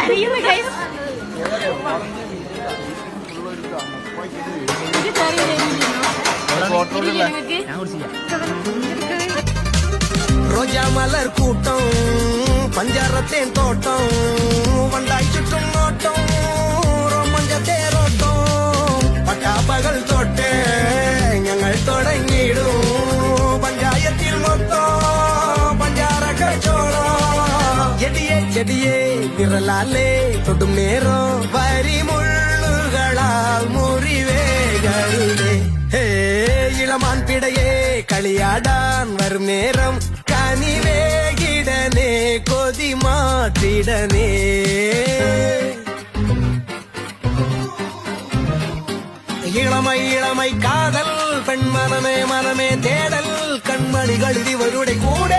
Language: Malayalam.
കരയുന്നു ഗൈസ്. ரோஜா மலர் கூட்டம் பஞ்சாரத்தேன் தோட்டம் வண்டாய் சுற்றும் நோட்டம் ரோமஞ்ச தேரோட்டம் பட்டாப்பகல் தொட்டே ഞങ്ങൾ തുടങ്ങിയിടും പഞ്ചായത്തിൽ മൊത്തം പഞ്ചാര കച്ചോളം ചെടിയെ ചെടിയെ നിറലാലേ തൊടും നേരം വരിമുള്ളുകളാൽ മുറിവേകളുടെ ഇളമാൻ പിടയെ കളിയാടാൻ വരും നേരം കനിവേകിടനേ കൊതി മാറ്റിടനേ இளமை இளமை காதல் பெண் மனமே மனமே தேடல் கண்மணிகள் இவருடைய கூட